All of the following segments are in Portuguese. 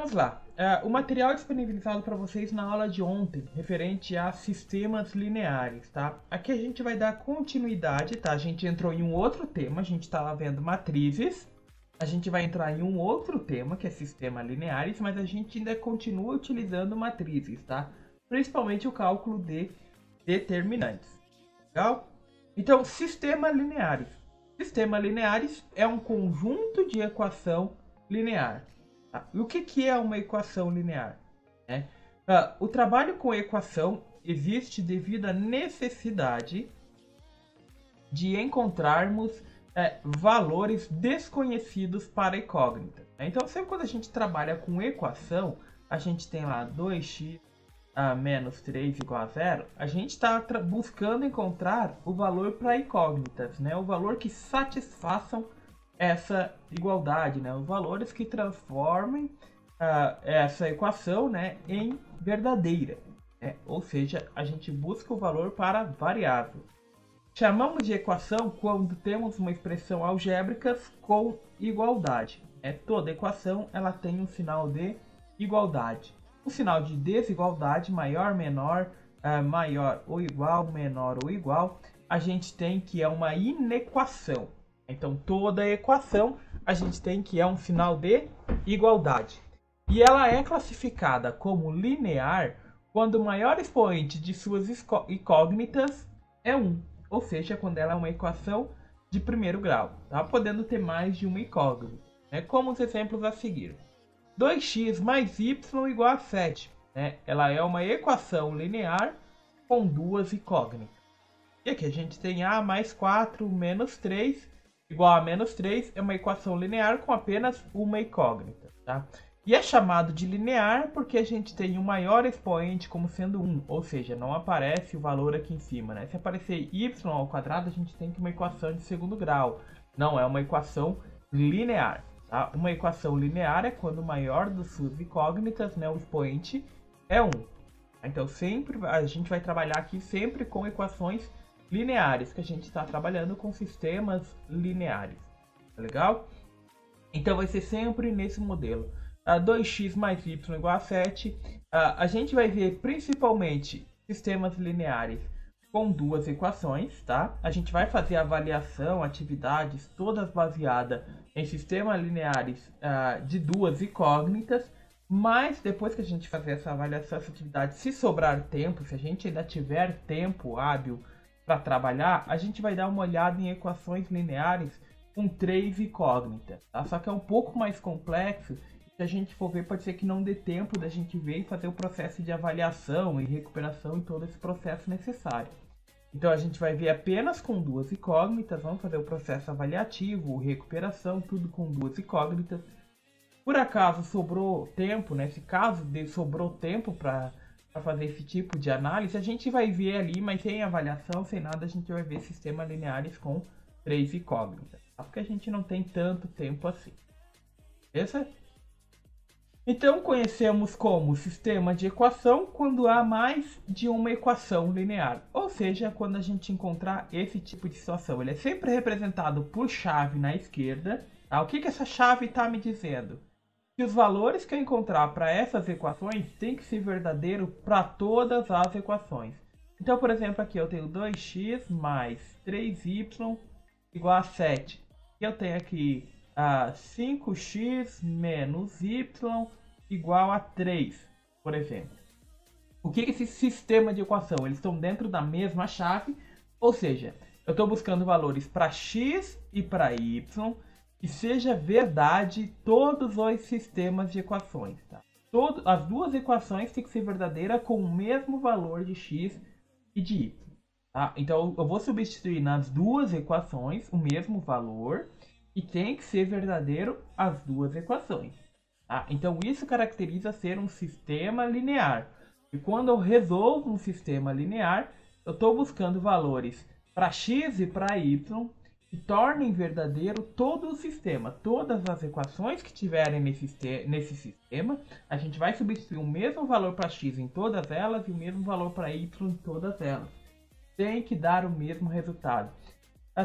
vamos lá. O material disponibilizado para vocês na aula de ontem, referente a sistemas lineares, tá? Aqui a gente vai dar continuidade, tá? A gente entrou em um outro tema, a gente estava vendo matrizes. A gente vai entrar em um outro tema, que é sistemas lineares, mas a gente ainda continua utilizando matrizes, tá? Principalmente o cálculo de determinantes. Legal? Então, sistemas lineares. Sistemas lineares é um conjunto de equação linear. Tá? E o que é uma equação linear? O trabalho com equação existe devido à necessidade de encontrarmos valores desconhecidos para a incógnita. Então, sempre quando a gente trabalha com equação, a gente tem lá 2x menos 3 igual a zero, a gente está buscando encontrar o valor para incógnitas, né? O valor que satisfaçam essa igualdade, né? Os valores que transformem essa equação, né, em verdadeira. Ou seja, a gente busca o valor para variável. Chamamos de equação quando temos uma expressão algébrica com igualdade. Toda equação ela tem um sinal de igualdade. O sinal de desigualdade, maior, menor, maior ou igual, menor ou igual, a gente tem que é uma inequação. Então, toda equação a gente tem que é um sinal de igualdade. E ela é classificada como linear quando o maior expoente de suas incógnitas é 1. Ou seja, quando ela é uma equação de primeiro grau, tá? Podendo ter mais de uma incógnita. Como os exemplos a seguir. 2x mais y igual a 7. Ela é uma equação linear com duas incógnitas. E aqui a gente tem a mais 4 menos 3 igual a menos 3. É uma equação linear com apenas uma incógnita. Tá? E é chamado de linear porque a gente tem o maior expoente como sendo 1. Ou seja, não aparece o valor aqui em cima. Se aparecer y ao quadrado, a gente tem que uma equação de segundo grau. Não é uma equação linear. Tá? Uma equação linear é quando o maior das suas incógnitas, o expoente, é 1. Então, sempre a gente vai trabalhar aqui sempre com equações lineares, que a gente está trabalhando com sistemas lineares. Tá legal? Então, vai ser sempre nesse modelo. 2x mais y igual a 7. A gente vai ver principalmente sistemas lineares com duas equações, tá? A gente vai fazer avaliação, atividades, todas baseadas em sistemas lineares de duas incógnitas, mas depois que a gente fazer essa avaliação, essa atividade, se sobrar tempo, se a gente ainda tiver tempo hábil para trabalhar, a gente vai dar uma olhada em equações lineares com 3 incógnitas, tá? Só que é um pouco mais complexo. Se a gente for ver, pode ser que não dê tempo da gente ver e fazer o processo de avaliação e recuperação e todo esse processo necessário. Então a gente vai ver apenas com duas incógnitas, vamos fazer o processo avaliativo, recuperação, tudo com duas incógnitas. Por acaso sobrou tempo, se caso sobrou tempo para fazer esse tipo de análise, a gente vai ver ali, mas sem avaliação, sem nada, a gente vai ver sistemas lineares com 3 incógnitas, tá? Porque a gente não tem tanto tempo assim. Beleza? Então, conhecemos como sistema de equação quando há mais de uma equação linear. Ou seja, quando a gente encontrar esse tipo de situação. Ele é sempre representado por chave na esquerda. Tá? O que essa chave está me dizendo? Que os valores que eu encontrar para essas equações tem que ser verdadeiro para todas as equações. Então, por exemplo, aqui eu tenho 2x mais 3y igual a 7. E eu tenho aqui 5x menos y igual a 3, por exemplo. O que é esse sistema de equação? Eles estão dentro da mesma chave, ou seja, eu estou buscando valores para x e para y, que seja verdade todos os sistemas de equações. Tá? As duas equações têm que ser verdadeiras com o mesmo valor de x e de y. Tá? Então eu vou substituir nas duas equações o mesmo valor e tem que ser verdadeiro as duas equações. Tá? Então isso caracteriza ser um sistema linear. E quando eu resolvo um sistema linear, eu estou buscando valores para x e para y que tornem verdadeiro todo o sistema. Todas as equações que tiverem nesse sistema, a gente vai substituir o mesmo valor para x em todas elas e o mesmo valor para y em todas elas. Tem que dar o mesmo resultado.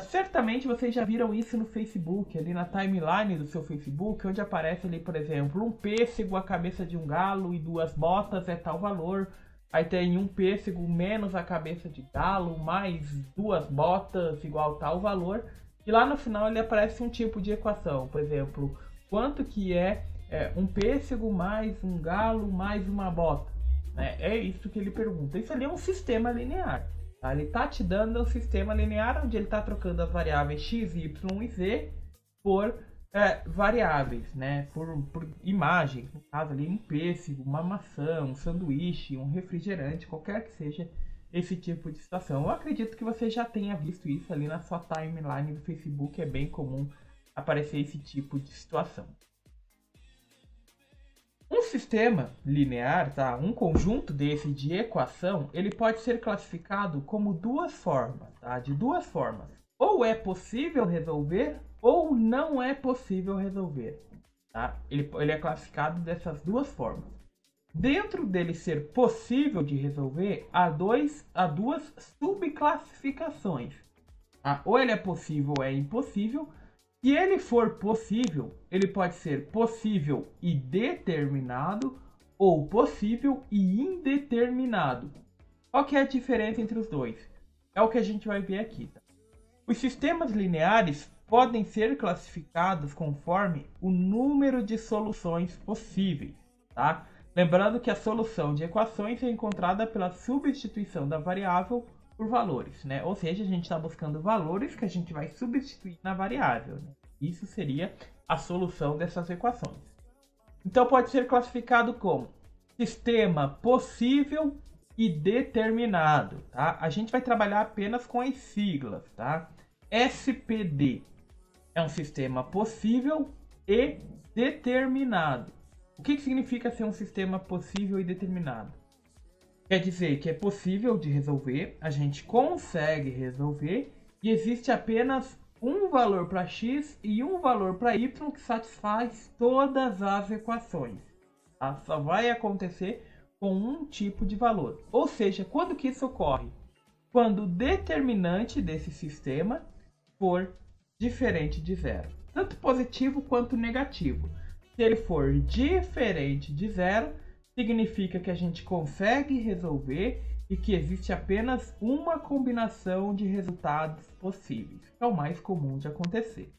Certamente vocês já viram isso no Facebook, ali na timeline do seu Facebook, onde aparece ali, por exemplo, um pêssego, a cabeça de um galo e 2 botas é tal valor. Aí tem um pêssego menos a cabeça de galo, mais 2 botas igual tal valor. E lá no final ele aparece um tipo de equação, por exemplo, quanto que é um pêssego mais um galo mais uma bota. É isso que ele pergunta. Isso ali é um sistema linear. Tá? Ele está te dando um sistema linear onde ele está trocando as variáveis x, y e z por variáveis, né? Por imagens. No caso ali, um pêssego, uma maçã, um sanduíche, um refrigerante, qualquer que seja esse tipo de situação. Eu acredito que você já tenha visto isso ali na sua timeline do Facebook. É bem comum aparecer esse tipo de situação. Um sistema linear, tá? Um conjunto desse de equação, ele pode ser classificado como duas formas, tá? De duas formas. Ou é possível resolver, ou não é possível resolver, tá? Ele é classificado dessas duas formas. Dentro dele ser possível de resolver, há duas subclassificações. Tá? Ou ele é possível ou é impossível. Se ele for possível, ele pode ser possível e determinado ou possível e indeterminado. Qual que é a diferença entre os dois? É o que a gente vai ver aqui. Tá? Os sistemas lineares podem ser classificados conforme o número de soluções possíveis. Tá? Lembrando que a solução de equações é encontrada pela substituição da variável por valores, né? Ou seja, a gente está buscando valores que a gente vai substituir na variável, né? Isso seria a solução dessas equações. Então pode ser classificado como sistema possível e determinado, tá? A gente vai trabalhar apenas com as siglas, tá? SPD é um sistema possível e determinado. O que significa ser um sistema possível e determinado? Quer dizer que é possível de resolver, a gente consegue resolver e existe apenas um valor para x e um valor para y que satisfaz todas as equações. Tá? Só vai acontecer com um tipo de valor. Ou seja, quando que isso ocorre? Quando o determinante desse sistema for diferente de zero. Tanto positivo quanto negativo. Se ele for diferente de zero, significa que a gente consegue resolver e que existe apenas uma combinação de resultados possíveis. É o mais comum de acontecer.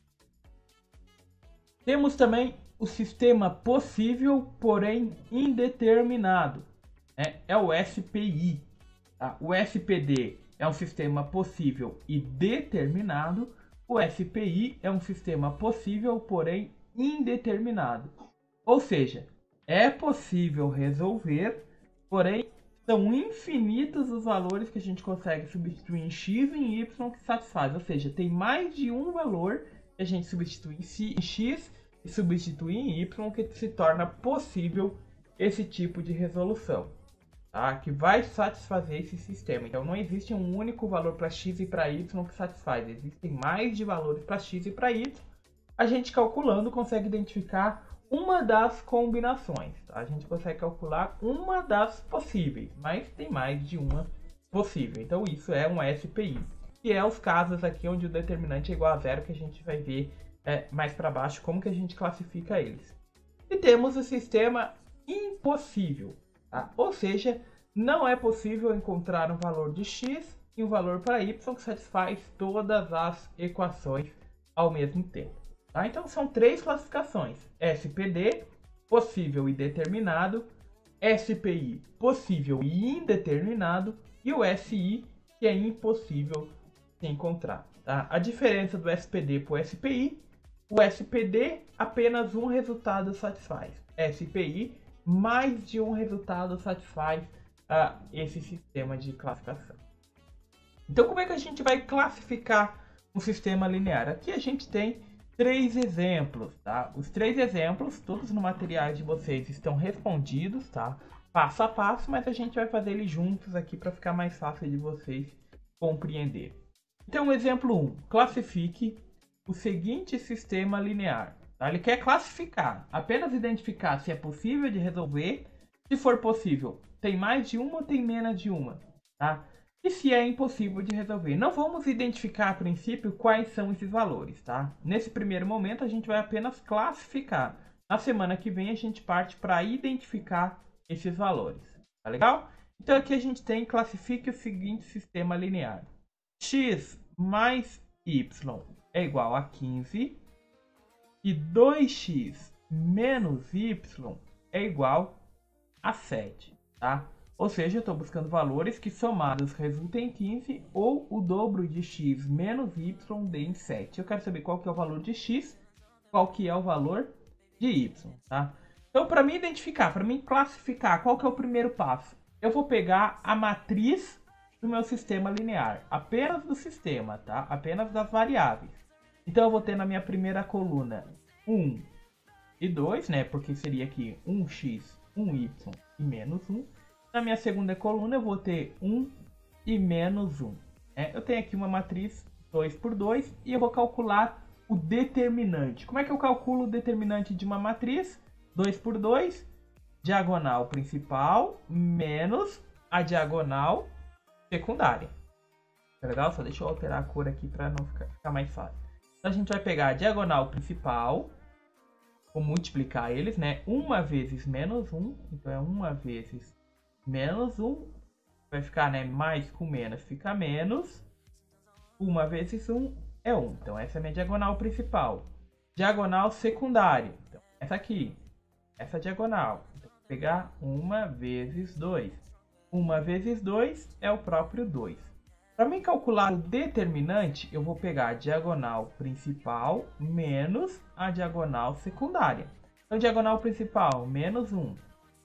Temos também o sistema possível, porém indeterminado. É o SPI. Tá? O SPD é um sistema possível e determinado. O SPI é um sistema possível, porém indeterminado. Ou seja, é possível resolver, porém são infinitos os valores que a gente consegue substituir em x e em y que satisfaz. Ou seja, tem mais de um valor que a gente substitui em x e substitui em y que se torna possível esse tipo de resolução. Tá? Que vai satisfazer esse sistema. Então não existe um único valor para x e para y que satisfaz. Existem mais de valores para x e para y. A gente calculando consegue identificar uma das combinações. Tá? A gente consegue calcular uma das possíveis, mas tem mais de uma possível. Então isso é um SPI. E é os casos aqui onde o determinante é igual a zero que a gente vai ver mais para baixo como que a gente classifica eles. E temos o sistema impossível. Tá? Ou seja, não é possível encontrar um valor de x e um valor para y que satisfaz todas as equações ao mesmo tempo. Tá? Então são três classificações: SPD, possível e determinado; SPI, possível e indeterminado; e o SI, que é impossível de encontrar. Tá? A diferença do SPD para o SPI: o SPD apenas um resultado satisfaz. SPI, mais de um resultado satisfaz esse sistema de classificação. Então como é que a gente vai classificar um sistema linear? Aqui a gente tem 3 exemplos, tá? Os 3 exemplos, todos no material de vocês, estão respondidos, tá? Passo a passo, mas a gente vai fazer eles juntos aqui para ficar mais fácil de vocês compreender. Então, exemplo 1. Classifique o seguinte sistema linear. Tá? Ele quer classificar, apenas identificar se é possível de resolver. Se for possível, tem mais de uma ou tem menos de uma. Tá? e se é impossível de resolver. Não vamos identificar a princípio quais são esses valores, tá? Nesse primeiro momento a gente vai apenas classificar. Na semana que vem a gente parte para identificar esses valores, tá legal? Então aqui a gente tem, classifique o seguinte sistema linear. X mais y é igual a 15 e 2x menos y é igual a 7, tá? Ou seja, eu estou buscando valores que somados resultem em 15 ou o dobro de x menos y dê em 7. Eu quero saber qual que é o valor de x, qual que é o valor de y, tá? Então, para mim identificar, para mim classificar, qual que é o primeiro passo? Eu vou pegar a matriz do meu sistema linear, apenas do sistema, tá? Apenas das variáveis. Então, eu vou ter na minha primeira coluna 1 e 2, né? Porque seria aqui 1x, 1y e menos 1. Na minha segunda coluna eu vou ter 1 e menos 1. Eu tenho aqui uma matriz 2 por 2 e eu vou calcular o determinante. Como é que eu calculo o determinante de uma matriz? 2 por 2, diagonal principal menos a diagonal secundária. Tá legal? Só deixa eu alterar a cor aqui para não ficar mais fácil. Então a gente vai pegar a diagonal principal, vou multiplicar eles, né? 1 vezes menos 1, então é 1 vezes menos 1, vai ficar, né? Mais com menos fica menos. 1 vezes 1 é 1. Então, essa é a minha diagonal principal. Diagonal secundária. Então, essa aqui. Essa diagonal. Então, vou pegar 1 vezes 2. 1 vezes 2 é o próprio 2. Para mim calcular o determinante, eu vou pegar a diagonal principal menos a diagonal secundária. Então, diagonal principal, menos 1.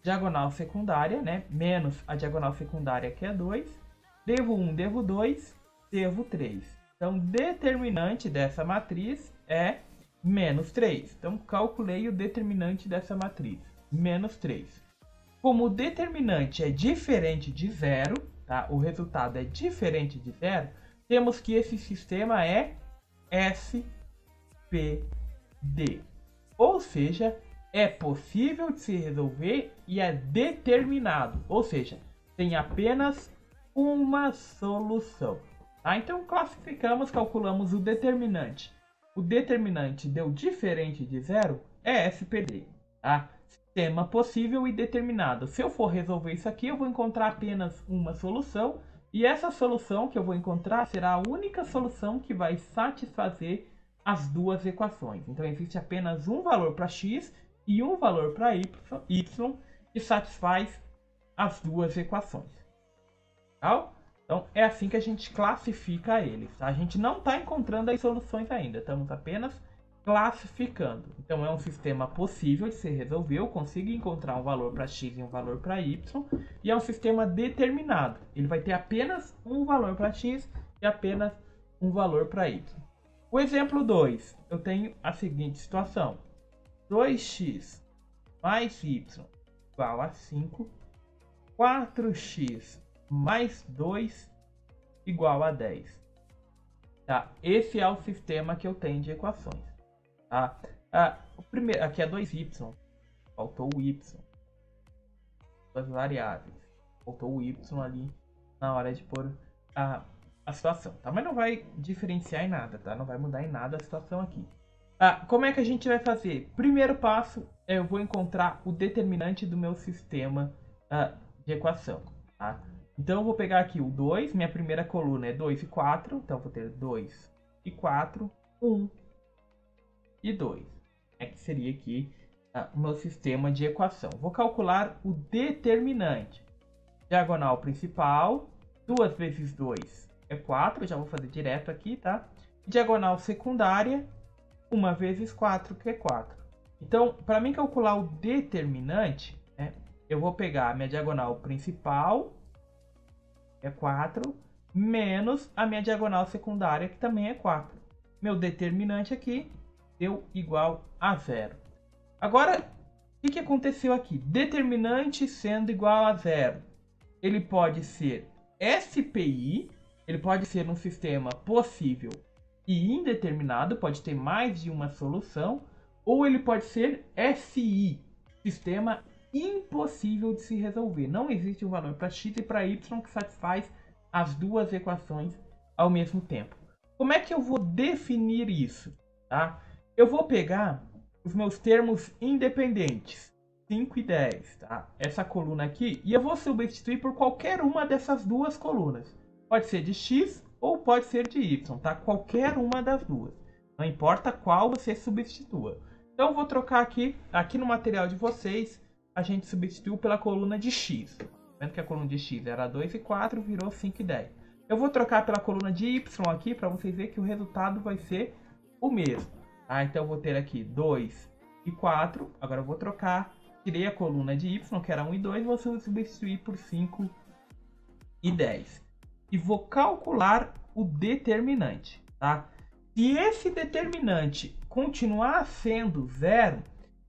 Diagonal secundária, né? Menos a diagonal secundária, que é 2. Devo 1, devo 2, devo 3. Então, determinante dessa matriz é menos 3. Então, calculei o determinante dessa matriz, menos 3. Como o determinante é diferente de zero, tá? O resultado é diferente de zero, temos que esse sistema é SPD. Ou seja, é possível de se resolver e é determinado. Ou seja, tem apenas uma solução. Tá? Então, classificamos, calculamos o determinante. O determinante deu diferente de zero, é SPD. Tá? Sistema possível e determinado. Se eu for resolver isso aqui, eu vou encontrar apenas uma solução. E essa solução que eu vou encontrar será a única solução que vai satisfazer as duas equações. Então, existe apenas um valor para x e um valor para y que satisfaz as duas equações. Tá? Então, é assim que a gente classifica eles. Tá? A gente não está encontrando as soluções ainda, estamos apenas classificando. Então, é um sistema possível de se resolver. Eu consigo encontrar um valor para x e um valor para y. E é um sistema determinado. Ele vai ter apenas um valor para x e apenas um valor para y. O exemplo 2, eu tenho a seguinte situação. 2x mais y igual a 5. 4x mais 2 igual a 10. Tá? Esse é o sistema que eu tenho de equações. Tá? O primeiro, aqui é 2y. Faltou o y. Duas variáveis. Faltou o y ali na hora de pôr a situação. Tá? Mas não vai diferenciar em nada. Tá? Não vai mudar em nada a situação aqui. Como é que a gente vai fazer? Primeiro passo, eu vou encontrar o determinante do meu sistema de equação. Tá? Então, eu vou pegar aqui o 2. Minha primeira coluna é 2 e 4. Então, eu vou ter 2 e 4, 1 e 2. Que seria aqui o meu sistema de equação. Vou calcular o determinante. Diagonal principal, 2 vezes 2 é 4. Eu já vou fazer direto aqui, tá? Diagonal secundária, 1 vezes 4, que é 4. Então, para mim calcular o determinante, eu vou pegar a minha diagonal principal, que é 4, menos a minha diagonal secundária, que também é 4. Meu determinante aqui deu igual a 0. Agora, o que aconteceu aqui? Determinante sendo igual a 0. Ele pode ser SPI, ele pode ser um sistema possível e indeterminado, pode ter mais de uma solução, ou ele pode ser SI, sistema impossível de se resolver. Não existe um valor para x e para y que satisfaz as duas equações ao mesmo tempo. Como é que eu vou definir isso? Tá? Eu vou pegar os meus termos independentes, 5 e 10, tá? Essa coluna aqui, e eu vou substituir por qualquer uma dessas duas colunas. Pode ser de x ou pode ser de y, tá? Qualquer uma das duas. Não importa qual você substitua. Então eu vou trocar aqui no material de vocês, a gente substituiu pela coluna de x. Vendo que a coluna de x era 2 e 4, virou 5 e 10. Eu vou trocar pela coluna de y aqui, para vocês verem que o resultado vai ser o mesmo. Tá? Então eu vou ter aqui 2 e 4. Agora eu vou trocar. Tirei a coluna de y, que era 1 e 2, vou substituir por 5 e 10. E vou calcular o determinante. Tá? Se esse determinante continuar sendo zero,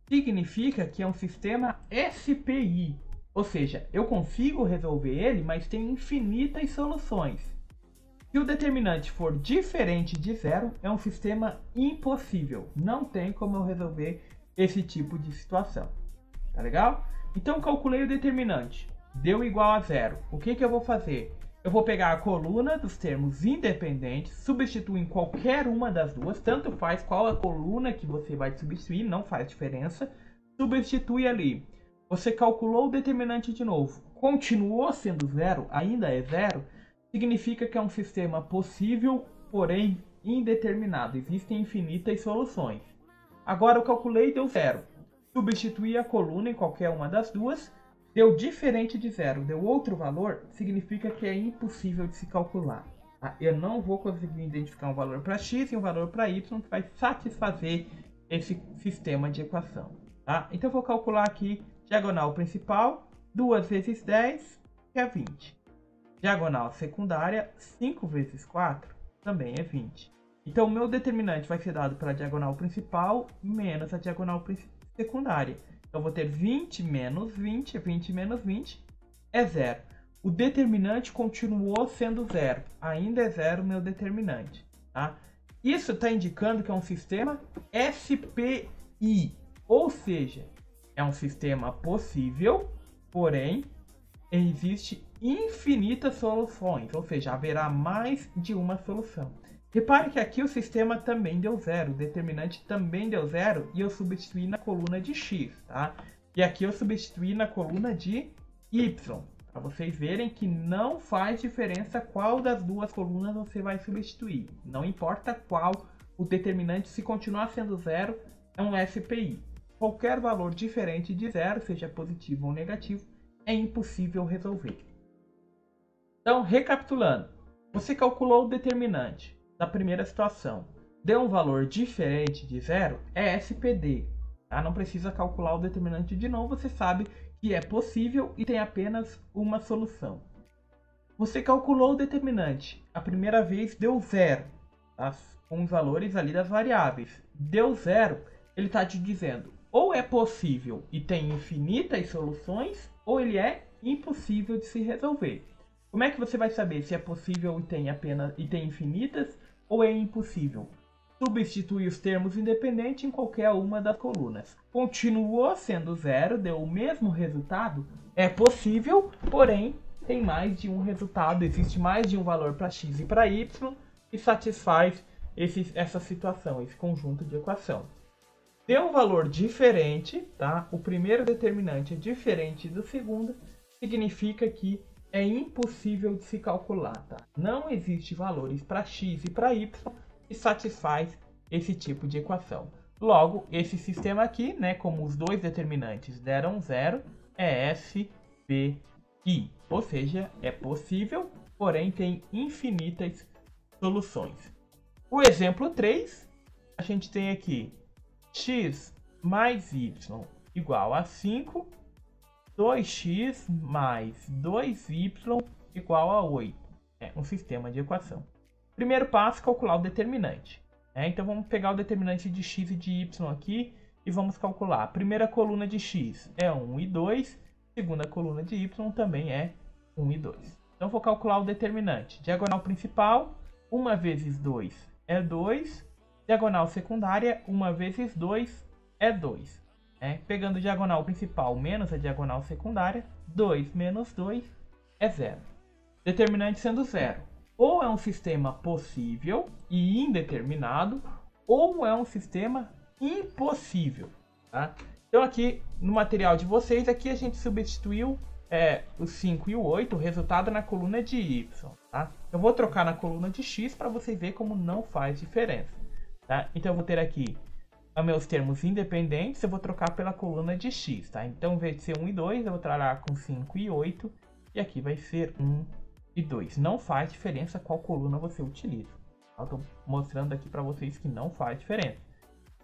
significa que é um sistema SPI. Ou seja, eu consigo resolver ele, mas tem infinitas soluções. Se o determinante for diferente de zero, é um sistema impossível. Não tem como eu resolver esse tipo de situação. Tá legal? Então calculei o determinante. Deu igual a zero. O que eu vou fazer? Eu vou pegar a coluna dos termos independentes, substituir em qualquer uma das duas, tanto faz qual a coluna que você vai substituir, não faz diferença. Substitui ali. Você calculou o determinante de novo, continuou sendo zero, ainda é zero, significa que é um sistema possível, porém indeterminado. Existem infinitas soluções. Agora eu calculei e deu zero. Substituir a coluna em qualquer uma das duas, deu diferente de zero, deu outro valor, significa que é impossível de se calcular. Tá? Eu não vou conseguir identificar um valor para x e um valor para y que vai satisfazer esse sistema de equação. Tá? Então eu vou calcular aqui diagonal principal, 2 vezes 10, que é 20. Diagonal secundária, 5 vezes 4, também é 20. Então, o meu determinante vai ser dado pela diagonal principal menos a diagonal secundária. Então, eu vou ter 20 menos 20, 20 menos 20 é zero. O determinante continuou sendo zero. Ainda é zero o meu determinante. Tá? Isso está indicando que é um sistema SPI, ou seja, é um sistema possível, porém, existe infinitas soluções, ou seja, haverá mais de uma solução. Repare que aqui o sistema também deu zero, o determinante também deu zero, e eu substituí na coluna de x, tá? E aqui eu substituí na coluna de y, para vocês verem que não faz diferença qual das duas colunas você vai substituir. Não importa qual, o determinante, se continuar sendo zero, é um SPI. Qualquer valor diferente de zero, seja positivo ou negativo, é impossível resolver. Então, recapitulando, você calculou o determinante da primeira situação, deu um valor diferente de zero, é SPD. Tá? Não precisa calcular o determinante de novo, você sabe que é possível e tem apenas uma solução. Você calculou o determinante, a primeira vez deu zero, tá? Com os valores ali das variáveis. Deu zero, ele está te dizendo, ou é possível e tem infinitas soluções, ou ele é impossível de se resolver. Como é que você vai saber se é possível e tem infinitas, ou é impossível? Substitui os termos independentes em qualquer uma das colunas. Continuou sendo zero, deu o mesmo resultado, é possível, porém tem mais de um resultado, existe mais de um valor para x e para y, e satisfaz essa situação, esse conjunto de equação. Deu um valor diferente, tá? O primeiro determinante é diferente do segundo, significa que é impossível de se calcular, tá? Não existe valores para x e para y que satisfaz esse tipo de equação. Logo, esse sistema aqui, né, como os dois determinantes deram zero, é SPI, ou seja, é possível, porém tem infinitas soluções. O exemplo 3, a gente tem aqui x mais y igual a 5, 2x mais 2y igual a 8. É um sistema de equação. Primeiro passo, calcular o determinante. Então vamos pegar o determinante de x e de y aqui e vamos calcular. A primeira coluna de x é 1 e 2, a segunda coluna de y também é 1 e 2. Então vou calcular o determinante. Diagonal principal, 1 vezes 2 é 2. Diagonal secundária, 1 vezes 2 é 2. Pegando diagonal principal menos a diagonal secundária, 2 menos 2 é 0. determinante sendo zero. Ou é um sistema possível e indeterminado, ou é um sistema impossível, tá? Então aqui no material de vocês, aqui a gente substituiu o 5 e o 8, o resultado na coluna de y, tá? Eu vou trocar na coluna de x para vocês verem como não faz diferença, tá? Então eu vou ter aqui os meus termos independentes, eu vou trocar pela coluna de x, tá? Então, em vez de ser 1 e 2, eu vou trabalhar com 5 e 8, e aqui vai ser 1 e 2. Não faz diferença qual coluna você utiliza. Eu estou mostrando aqui para vocês que não faz diferença.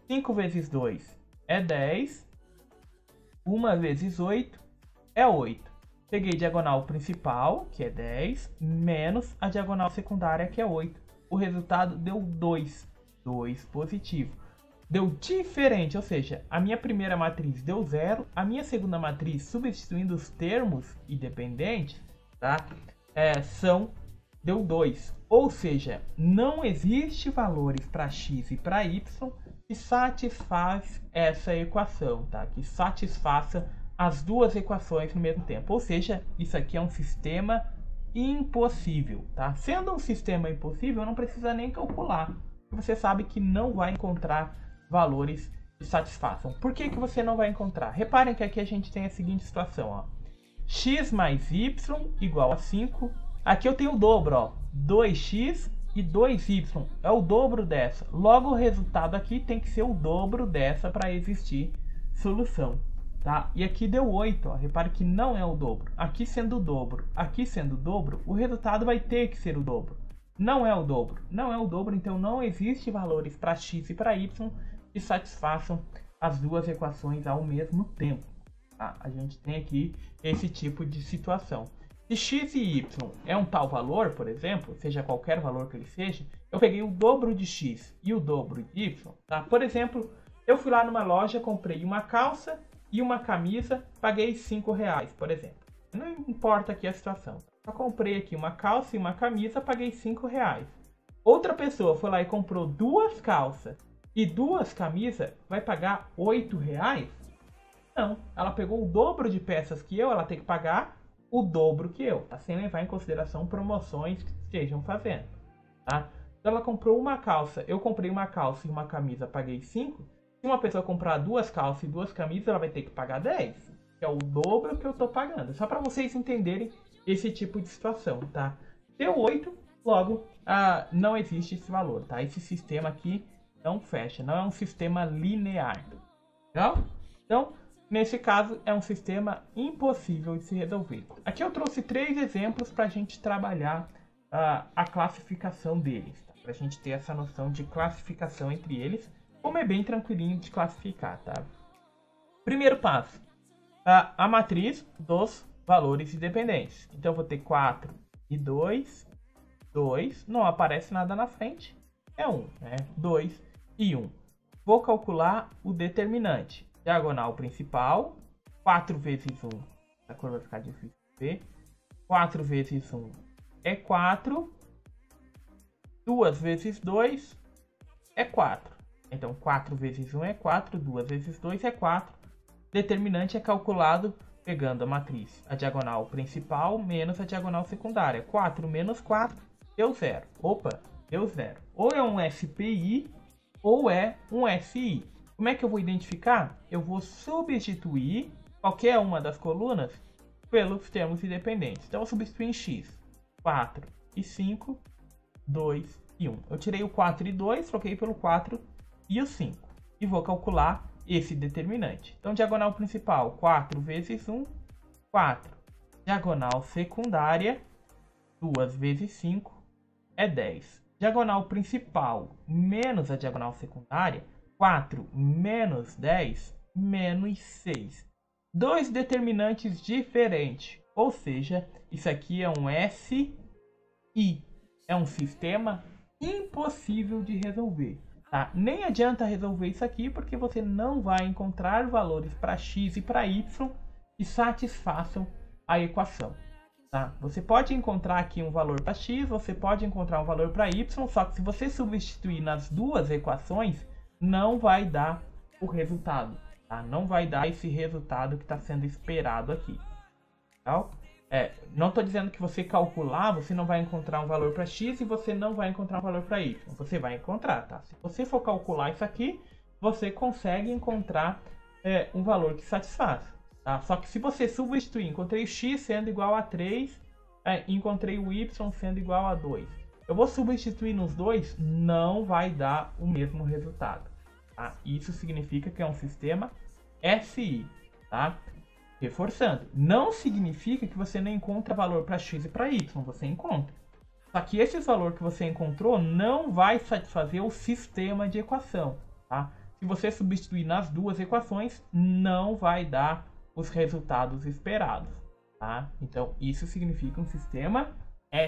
5 vezes 2 é 10, 1 vezes 8 é 8. Peguei diagonal principal, que é 10, menos a diagonal secundária, que é 8. O resultado deu 2. 2 positivo. Deu diferente, ou seja, a minha primeira matriz deu 0, a minha segunda matriz, substituindo os termos independentes, tá? Deu 2. Ou seja, não existe valores para x e para y que satisfaz essa equação, tá? Que satisfaça as duas equações no mesmo tempo. Ou seja, isso aqui é um sistema impossível, tá? Sendo um sistema impossível, não precisa nem calcular. Você sabe que não vai encontrar valores que satisfaçam. Por que você não vai encontrar? Reparem que aqui a gente tem a seguinte situação, ó. X mais y igual a 5. Aqui eu tenho o dobro, ó. 2x e 2y. É o dobro dessa. Logo, o resultado aqui tem que ser o dobro dessa para existir solução, tá? E aqui deu 8, ó. Repare que não é o dobro. Aqui sendo o dobro, o resultado vai ter que ser o dobro. Não é o dobro. Não é o dobro, então não existe valores para x e para y que satisfaçam as duas equações ao mesmo tempo. Tá? A gente tem aqui esse tipo de situação. Se x e y é um tal valor, por exemplo, seja qualquer valor que ele seja, eu peguei o dobro de x e o dobro de y. Tá? Por exemplo, eu fui lá numa loja, comprei uma calça e uma camisa, paguei 5 reais, por exemplo. Não importa aqui a situação. Eu comprei aqui uma calça e uma camisa, paguei 5 reais. Outra pessoa foi lá e comprou duas calças e duas camisas, vai pagar 8 reais? Não, ela pegou o dobro de peças que eu, ela tem que pagar o dobro que eu, tá? Sem levar em consideração promoções que estejam fazendo, tá? Então ela comprou uma calça, eu comprei uma calça e uma camisa, paguei 5. Se uma pessoa comprar duas calças e duas camisas, ela vai ter que pagar 10, que é o dobro que eu tô pagando. Só para vocês entenderem esse tipo de situação, tá? Deu 8, logo não existe esse valor, tá? Esse sistema aqui não fecha, não é um sistema linear, legal? Então, nesse caso, é um sistema impossível de se resolver. Aqui eu trouxe 3 exemplos para a gente trabalhar a classificação deles, tá? Para a gente ter essa noção de classificação entre eles, como é bem tranquilinho de classificar, tá? Primeiro passo, a matriz dos valores independentes. Então, eu vou ter 4 e 2, 2, não aparece nada na frente, é 1, né? 2 e 1. Vou calcular o determinante. Diagonal principal, 4 vezes 1, a cor vai ficar difícil de ver, 4 vezes 1 é 4, 2 vezes 2 é 4. Então, 4 vezes 1 é 4, 2 vezes 2 é 4. Determinante é calculado pegando a matriz, a diagonal principal menos a diagonal secundária. 4 menos 4 deu 0. Opa, deu 0. Ou é um SPI ou é um SI. Como é que eu vou identificar? Eu vou substituir qualquer uma das colunas pelos termos independentes. Então, eu vou substituir em x. 4 e 5, 2 e 1. Eu tirei o 4 e 2, troquei pelo 4 e o 5. E vou calcular esse determinante. Então, diagonal principal, 4 vezes 1, 4. Diagonal secundária, 2 vezes 5, é 10. Diagonal principal menos a diagonal secundária, 4 menos 10, menos 6. Dois determinantes diferentes. Ou seja, isso aqui é um SI. É um sistema impossível de resolver. Tá? Nem adianta resolver isso aqui, porque você não vai encontrar valores para x e para y que satisfaçam a equação. Tá? Você pode encontrar aqui um valor para x, você pode encontrar um valor para y, só que se você substituir nas duas equações, não vai dar o resultado. Tá? Não vai dar esse resultado que está sendo esperado aqui. Tá? Não estou dizendo que você calcular, você não vai encontrar um valor para x e você não vai encontrar um valor para y. Você vai encontrar, tá? Se você for calcular isso aqui, você consegue encontrar um valor que satisfaz. Tá? Só que se você substituir, encontrei o x sendo igual a 3, encontrei o y sendo igual a 2. Eu vou substituir nos dois, não vai dar o mesmo resultado. Tá? Isso significa que é um sistema SI. Tá? Reforçando, não significa que você não encontra valor para x e para y, você encontra. Só que esse valor que você encontrou não vai satisfazer o sistema de equação. Tá? Se você substituir nas duas equações, não vai dar os resultados esperados. Tá? Então, isso significa um sistema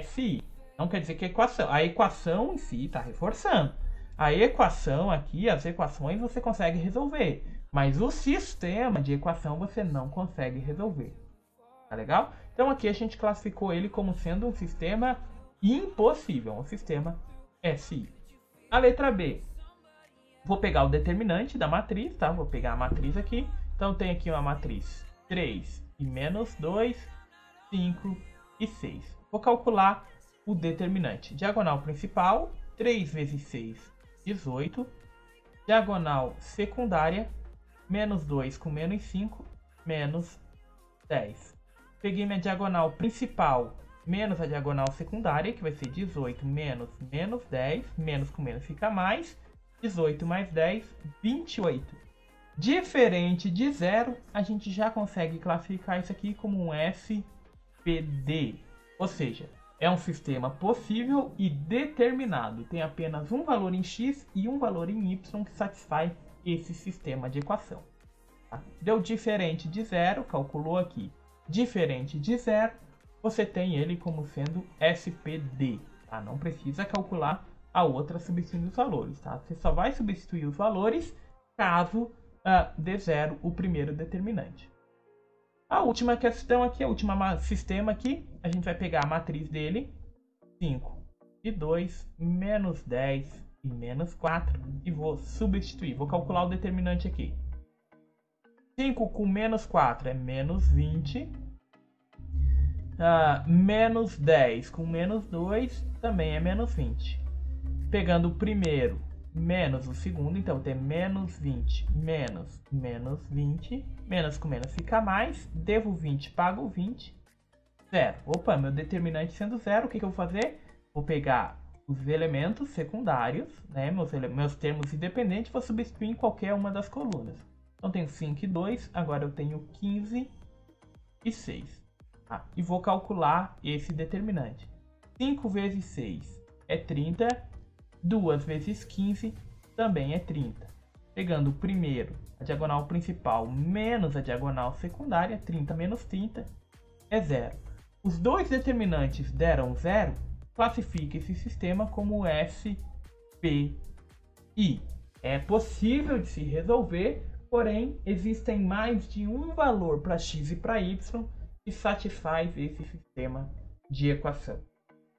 SI. Não quer dizer que a equação em si está reforçando. A equação aqui, as equações você consegue resolver. Mas o sistema de equação você não consegue resolver. Tá legal? Então aqui a gente classificou ele como sendo um sistema impossível, um sistema SI. A letra B. Vou pegar o determinante da matriz, tá? Vou pegar a matriz aqui. Então tem aqui uma matriz 3 e menos 2, 5 e 6. Vou calcular o determinante. Diagonal principal, 3 vezes 6, 18. Diagonal secundária, menos 2 com menos 5, menos 10. Peguei minha diagonal principal menos a diagonal secundária, que vai ser 18 menos menos 10. Menos com menos fica mais. 18 mais 10, 28. Diferente de zero, a gente já consegue classificar isso aqui como um SPD. Ou seja, é um sistema possível e determinado. Tem apenas um valor em x e um valor em y que satisfaz esse sistema de equação. Tá? Deu diferente de zero, calculou aqui. Diferente de zero, você tem ele como sendo SPD. Tá? Não precisa calcular a outra substituindo os valores. Tá? Você só vai substituir os valores caso dê zero o primeiro determinante. A última questão aqui, o último sistema aqui, a gente vai pegar a matriz dele. 5 e 2, menos 10 e menos 4, e vou substituir, vou calcular o determinante aqui. 5 com menos 4 é menos 20, menos 10 com menos 2 também é menos 20. Pegando o primeiro menos o segundo, então tem menos 20 menos menos 20, menos com menos fica mais, devo 20, pago 20, zero. Opa, meu determinante sendo zero, o que eu vou fazer? Vou pegar os elementos secundários, né, meus termos independentes, vou substituir em qualquer uma das colunas. Então tenho 5 e 2, agora eu tenho 15 e 6. Tá? E vou calcular esse determinante. 5 vezes 6 é 30, 2 vezes 15 também é 30. Pegando o primeiro, a diagonal principal menos a diagonal secundária, 30 menos 30 é 0. Os dois determinantes deram 0, classifica esse sistema como SPI. É possível de se resolver, porém existem mais de um valor para x e para y que satisfaz esse sistema de equação.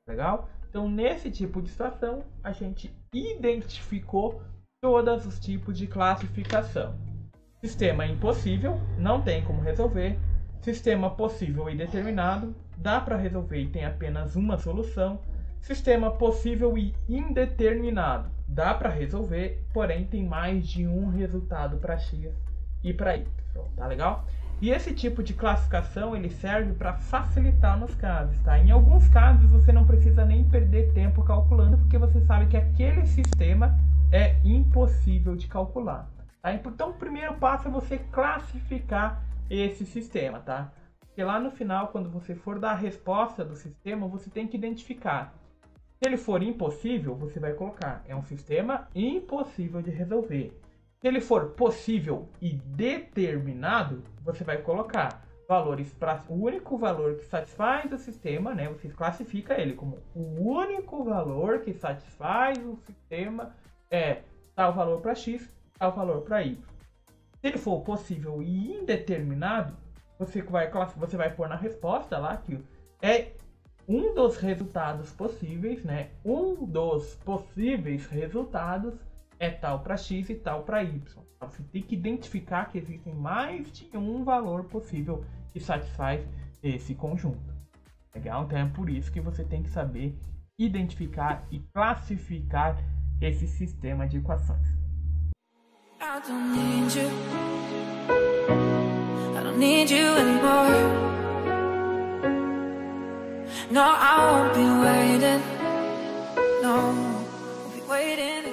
Legal? Então, nesse tipo de situação, a gente identificou todos os tipos de classificação. Sistema impossível, não tem como resolver. Sistema possível e determinado, dá para resolver e tem apenas uma solução. Sistema possível e indeterminado, dá para resolver, porém tem mais de um resultado para x e para y. Tá legal? E esse tipo de classificação ele serve para facilitar nos casos, tá? Em alguns casos você não precisa nem perder tempo calculando, porque você sabe que aquele sistema é impossível de calcular. Tá? Então o primeiro passo é você classificar esse sistema, tá? Porque lá no final, quando você for dar a resposta do sistema, você tem que identificar. Se ele for impossível, você vai colocar, é um sistema impossível de resolver. Se ele for possível e determinado, você vai colocar valores para o único valor que satisfaz o sistema, né? Você classifica ele como o único valor que satisfaz o sistema é tal valor para x, tal valor para y. Se ele for possível e indeterminado, você vai pôr na resposta lá que é um dos resultados possíveis, né? Um dos possíveis resultados é tal para x e tal para y. Você tem que identificar que existem mais de um valor possível que satisfaz esse conjunto. Legal? Então é por isso que você tem que saber identificar e classificar esse sistema de equações. I don't need you. I don't need you anymore. No, I won't be waiting. No, won't be waiting.